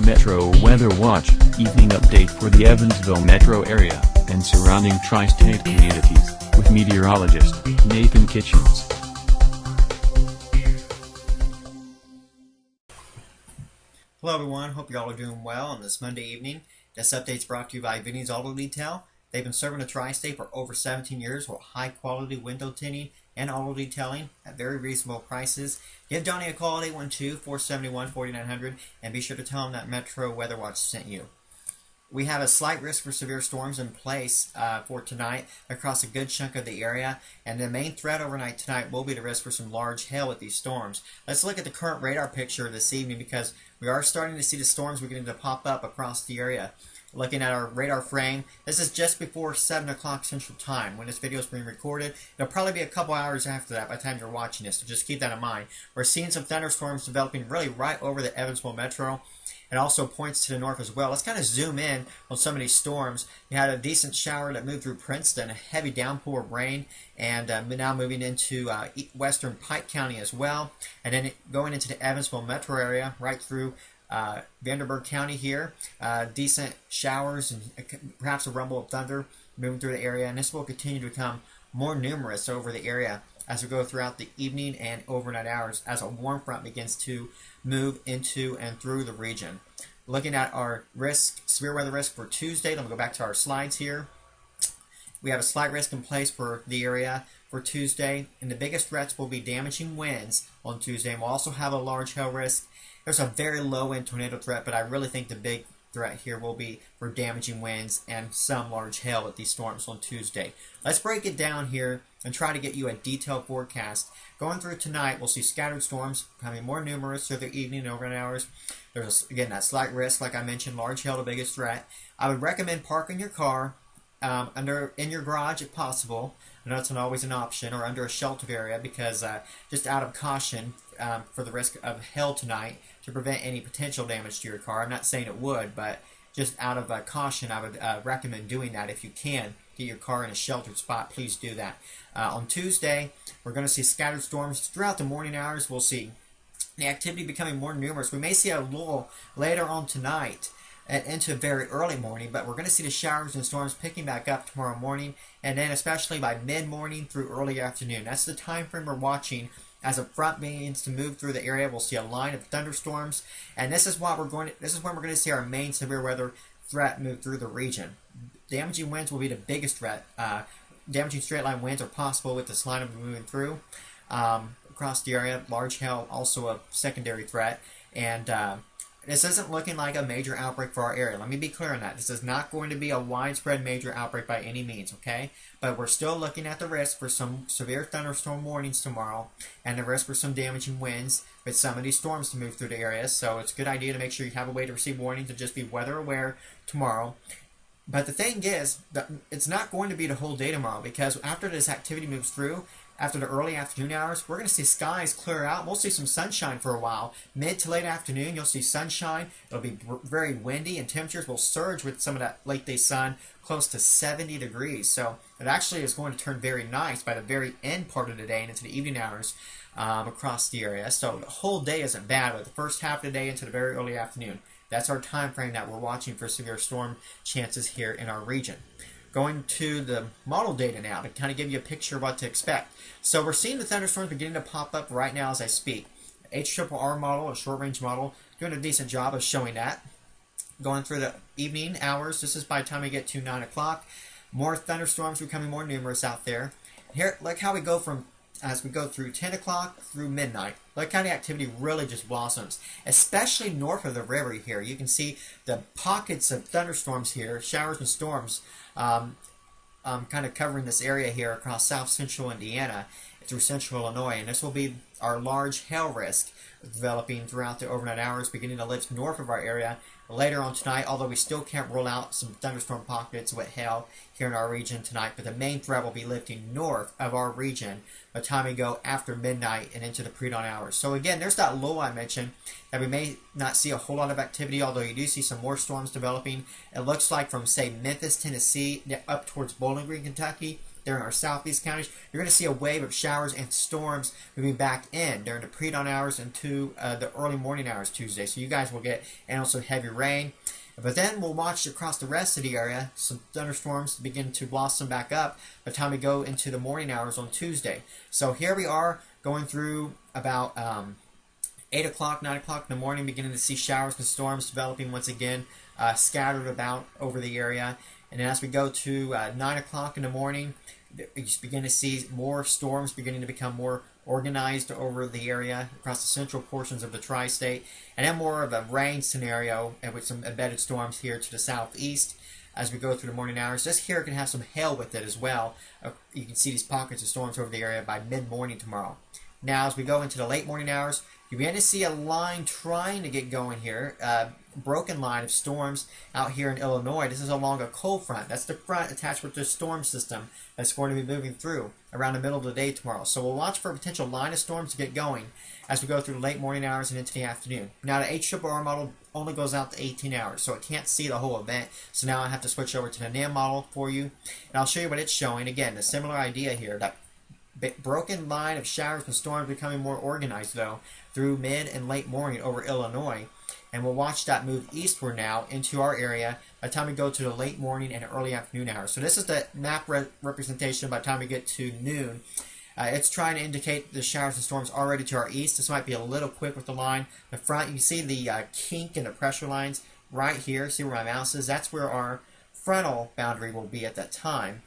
Metro Weather Watch, evening update for the Evansville metro area and surrounding tri-state communities, with meteorologist Nathan Kitchens. Hello everyone, hope you all are doing well on this Monday evening. This update is brought to you by Vinny's Auto Detail. They've been serving the tri-state for over 17 years with high quality window tinting and auto detailing at very reasonable prices. Give Donnie a call at 812-471-4900 and be sure to tell him that Metro Weather Watch sent you. We have a slight risk for severe storms in place for tonight across a good chunk of the area, and the main threat overnight tonight will be the risk for some large hail with these storms. Let's look at the current radar picture this evening because we are starting to see the storms beginning to pop up across the area. Looking at our radar frame, this is just before 7 o'clock Central Time when this video is being recorded. It'll probably be a couple hours after that by the time you're watching this, so just keep that in mind. We're seeing some thunderstorms developing really right over the Evansville metro. It also points to the north as well. Let's kind of zoom in on some of these storms. You had a decent shower that moved through Princeton, a heavy downpour of rain, and now moving into western Pike County as well. And then going into the Evansville metro area, right through Vanderburgh County here. Decent showers and perhaps a rumble of thunder moving through the area. And this will continue to become more numerous over the area as we go throughout the evening and overnight hours as a warm front begins to move into and through the region. Looking at our risk, severe weather risk for Tuesday, let me go back to our slides here. We have a slight risk in place for the area for Tuesday, and the biggest threats will be damaging winds on Tuesday, and we'll also have a large hail risk. There's a very low end tornado threat, but I really think the big threat here will be for damaging winds and some large hail with these storms on Tuesday. Let's break it down here and try to get you a detailed forecast. Going through tonight, we'll see scattered storms becoming more numerous through the evening and overnight hours. There's, again, that slight risk, like I mentioned, large hail the biggest threat. I would recommend parking your car in your garage if possible. I know it's not always an option, or under a sheltered area, because just out of caution for the risk of hail tonight to prevent any potential damage to your car. I'm not saying it would, but just out of caution, I would recommend doing that. If you can get your car in a sheltered spot, please do that. On Tuesday, we're going to see scattered storms throughout the morning hours. We'll see the activity becoming more numerous. We may see a lull later on tonight into very early morning, but we're going to see the showers and storms picking back up tomorrow morning, and then especially by mid-morning through early afternoon. That's the time frame we're watching. As a front begins to move through the area, we'll see a line of thunderstorms, and this is when we're going to see our main severe weather threat move through the region. Damaging winds will be the biggest threat. Damaging straight line winds are possible with this line of moving through across the area. Large hail also a secondary threat, and this isn't looking like a major outbreak for our area. Let me be clear on that. This is not going to be a widespread major outbreak by any means, okay? But we're still looking at the risk for some severe thunderstorm warnings tomorrow and the risk for some damaging winds with some of these storms to move through the area. So it's a good idea to make sure you have a way to receive warnings and just be weather aware tomorrow. But the thing is, it's not going to be the whole day tomorrow, because after this activity moves through, after the early afternoon hours, we're going to see skies clear out. We'll see some sunshine for a while. Mid to late afternoon, you'll see sunshine. It'll be very windy, and temperatures will surge with some of that late day sun close to 70 degrees. So it actually is going to turn very nice by the very end part of the day and into the evening hours across the area. So the whole day isn't bad, but the first half of the day into the very early afternoon, that's our time frame that we're watching for severe storm chances here in our region. Going to the model data now to kind of give you a picture of what to expect. So we're seeing the thunderstorms beginning to pop up right now as I speak. HRRR model, a short-range model, doing a decent job of showing that. Going through the evening hours, this is by the time we get to 9 o'clock. More thunderstorms becoming more numerous out there. Here, look how we go from, as we go through 10 o'clock through midnight. Look how the activity really just blossoms, especially north of the river here. You can see the pockets of thunderstorms here, showers and storms, kind of covering this area here across south central Indiana through central Illinois, and this will be our large hail risk developing throughout the overnight hours, beginning to lift north of our area later on tonight, although we still can't rule out some thunderstorm pockets with hail here in our region tonight. But the main threat will be lifting north of our region by the time we go after midnight and into the pre-dawn hours. So again, there's that lull I mentioned that we may not see a whole lot of activity, although you do see some more storms developing. It looks like from, say, Memphis, Tennessee, up towards Bowling Green, Kentucky, there in our southeast counties, you're going to see a wave of showers and storms moving back in during the pre-dawn hours into the early morning hours Tuesday. So you guys will get, and also heavy rain. But then we'll watch across the rest of the area some thunderstorms begin to blossom back up by the time we go into the morning hours on Tuesday. So here we are going through about 8 o'clock, 9 o'clock in the morning, beginning to see showers and storms developing once again, scattered about over the area. And then as we go to 9 o'clock in the morning, you just begin to see more storms beginning to become more organized over the area across the central portions of the tri-state, and then more of a rain scenario and with some embedded storms here to the southeast as we go through the morning hours. This here can have some hail with it as well. You can see these pockets of storms over the area by mid-morning tomorrow. Now as we go into the late morning hours, you begin to see a line trying to get going here, broken line of storms out here in Illinois. This is along a cold front. That's the front attached with the storm system that's going to be moving through around the middle of the day tomorrow. So we'll watch for a potential line of storms to get going as we go through the late morning hours and into the afternoon. Now the HRRR model only goes out to 18 hours, so it can't see the whole event. So now I have to switch over to the NAM model for you, and I'll show you what it's showing. Again, a similar idea here, that broken line of showers and storms becoming more organized though through mid and late morning over Illinois, and we'll watch that move eastward now into our area by the time we go to the late morning and early afternoon hours. So this is the map representation by the time we get to noon. It's trying to indicate the showers and storms already to our east. This might be a little quick with the line. The front, you can see the kink in the pressure lines right here. See where my mouse is? That's where our frontal boundary will be at that time.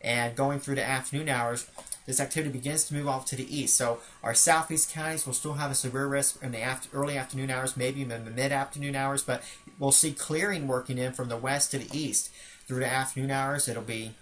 And going through the afternoon hours, this activity begins to move off to the east. So our southeast counties will still have a severe risk in the early afternoon hours, maybe in the mid-afternoon hours, but we'll see clearing working in from the west to the east through the afternoon hours. It'll be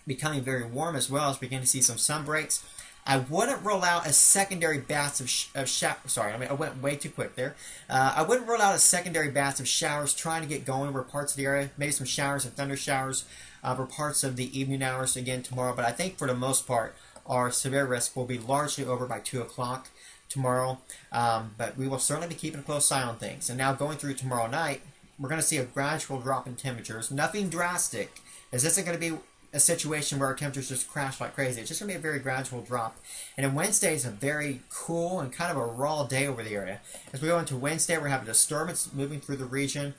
becoming very warm as well as we begin to see some sun breaks. I wouldn't rule out a secondary batch of showers. Sorry, I went way too quick there. I wouldn't rule out a secondary batch of showers trying to get going over parts of the area. Maybe some showers and thunder showers for parts of the evening hours again tomorrow. But I think for the most part, our severe risk will be largely over by 2 o'clock tomorrow. But we will certainly be keeping a close eye on things. And now going through tomorrow night, we're going to see a gradual drop in temperatures. Nothing drastic, as this isn't going to be a situation where our temperatures just crash like crazy. It's just going to be a very gradual drop. And then Wednesday is a very cool and kind of a raw day over the area. As we go into Wednesday, we're going to have a disturbance moving through the region.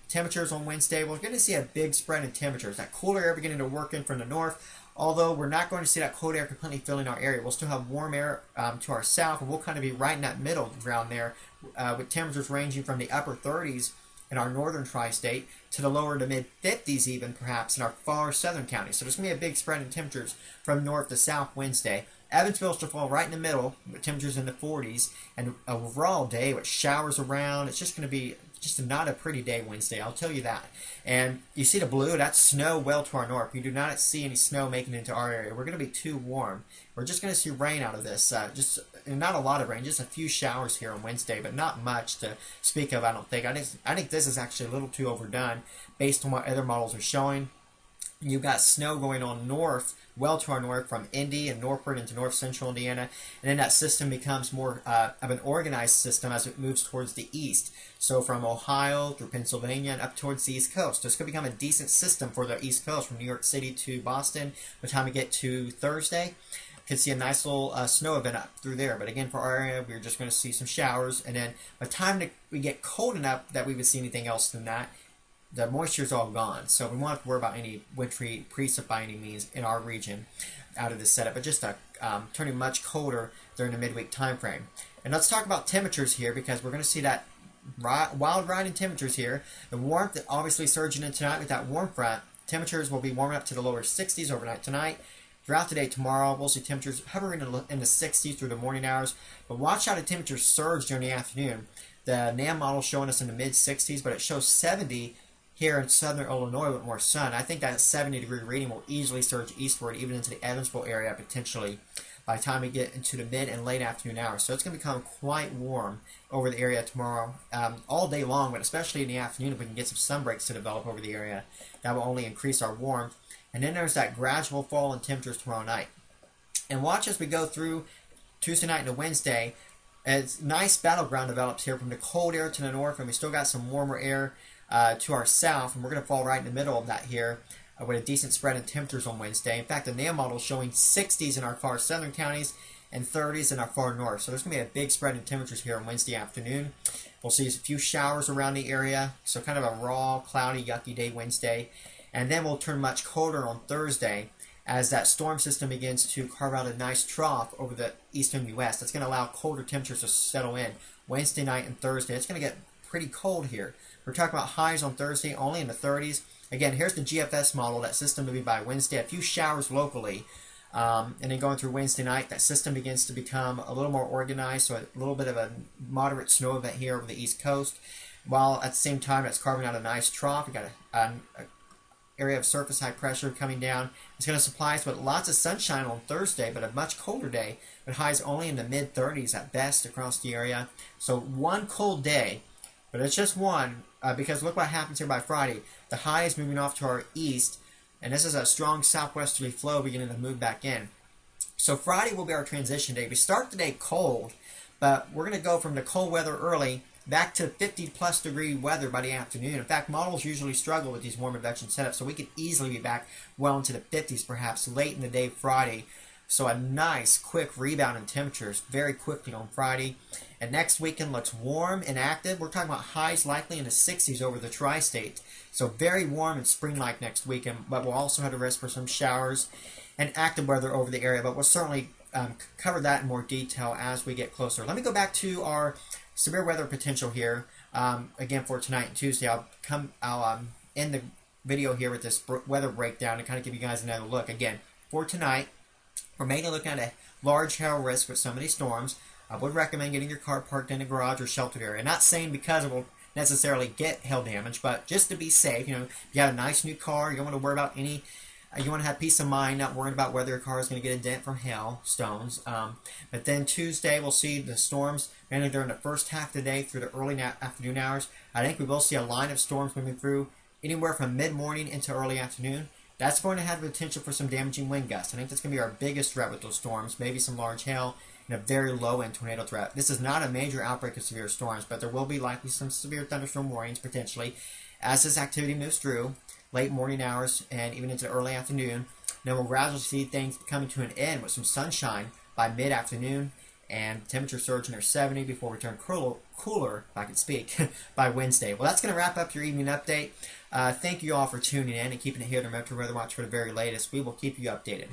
Temperatures on Wednesday, we're going to see a big spread in temperatures. That cooler air beginning to work in from the north, although we're not going to see that cold air completely filling our area. We'll still have warm air to our south, and we'll kind of be right in that middle ground there with temperatures ranging from the upper 30s in our northern tri-state to the lower to mid-50s even perhaps in our far southern counties. So there's going to be a big spread in temperatures from north to south Wednesday. Evansville should fall right in the middle with temperatures in the 40s and a raw day with showers around. It's just going to be just not a pretty day Wednesday, I'll tell you that. And you see the blue, that's snow well to our north. We do not see any snow making it into our area. We're going to be too warm. We're just going to see rain out of this. Just not a lot of rain, just a few showers here on Wednesday, but not much to speak of, I don't think. I think this is actually a little too overdone based on what other models are showing. You've got snow going on north, well to our north, from Indy and northward into north central Indiana, and then that system becomes more of an organized system as it moves towards the east. So from Ohio through Pennsylvania and up towards the East Coast. So it's going to become a decent system for the East Coast, from New York City to Boston. By the time we get to Thursday, could see a nice little snow event up through there. But again, for our area, we're just going to see some showers, and then by the time we get cold enough that we would see anything else than that, the moisture is all gone, so we won't have to worry about any wintry precip by any means in our region out of this setup, but just turning much colder during the midweek time frame. And let's talk about temperatures here, because we're going to see that wild ride in temperatures here. The warmth obviously surging in tonight with that warm front. Temperatures will be warming up to the lower 60s overnight tonight. Throughout the day tomorrow, we'll see temperatures hovering in the 60s through the morning hours, but watch how the temperatures surge during the afternoon. The NAM model showing us in the mid-60s, but it shows 70 here in southern Illinois with more sun. I think that 70-degree reading will easily surge eastward, even into the Evansville area potentially, by the time we get into the mid and late afternoon hours. So it's going to become quite warm over the area tomorrow, all day long, but especially in the afternoon if we can get some sun breaks to develop over the area. That will only increase our warmth. And then there's that gradual fall in temperatures tomorrow night. And watch as we go through Tuesday night into Wednesday, as nice battleground develops here from the cold air to the north, and we still got some warmer air to our south, and we're going to fall right in the middle of that here with a decent spread in temperatures on Wednesday. In fact, the NAM model is showing 60s in our far southern counties and 30s in our far north. So there's going to be a big spread in temperatures here on Wednesday afternoon. We'll see a few showers around the area, so kind of a raw, cloudy, yucky day Wednesday. And then we'll turn much colder on Thursday as that storm system begins to carve out a nice trough over the eastern U.S. That's going to allow colder temperatures to settle in Wednesday night and Thursday. It's going to get pretty cold here. We're talking about highs on Thursday only in the 30s. Again, here's the GFS model. That system will be by Wednesday. A few showers locally. And then going through Wednesday night, that system begins to become a little more organized, so a little bit of a moderate snow event here over the East Coast, while at the same time it's carving out a nice trough. We've got an area of surface high pressure coming down. It's going to supply us with lots of sunshine on Thursday, but a much colder day, with highs only in the mid-30s at best across the area. So one cold day, but it's just one, because look what happens here by Friday. The high is moving off to our east, and this is a strong southwesterly flow beginning to move back in. So Friday will be our transition day. We start the day cold, but we're going to go from the cold weather early back to 50-plus degree weather by the afternoon. In fact, models usually struggle with these warm advection setups, so we could easily be back well into the 50s perhaps late in the day Friday. So a nice, quick rebound in temperatures very quickly on Friday. And next weekend looks warm and active. We're talking about highs likely in the 60s over the tri-state. So very warm and spring-like next weekend, but we'll also have a risk for some showers and active weather over the area. But we'll certainly cover that in more detail as we get closer. Let me go back to our severe weather potential here. Again, for tonight and Tuesday, I'll end the video here with this weather breakdown to kind of give you guys another look. Again, for tonight, we're mainly looking at a large hail risk with some of these storms. I would recommend getting your car parked in a garage or sheltered area. Not saying because it will necessarily get hail damage, but just to be safe. You know, if you got a nice new car, you don't want to worry about any. You want to have peace of mind, not worrying about whether your car is going to get a dent from hail stones. But then Tuesday, we'll see the storms mainly during the first half of the day through the early afternoon hours. I think we will see a line of storms moving through anywhere from mid-morning into early afternoon. That's going to have the potential for some damaging wind gusts. I think that's going to be our biggest threat with those storms, maybe some large hail and a very low-end tornado threat. This is not a major outbreak of severe storms, but there will be likely some severe thunderstorm warnings potentially as this activity moves through late morning hours and even into the early afternoon. Then we'll gradually see things coming to an end with some sunshine by mid-afternoon and temperature surge near 70 before we turn cooler, if I can speak, by Wednesday. Well, that's going to wrap up your evening update. Thank you all for tuning in and keeping it here to Metro Weather Watch for the very latest. We will keep you updated.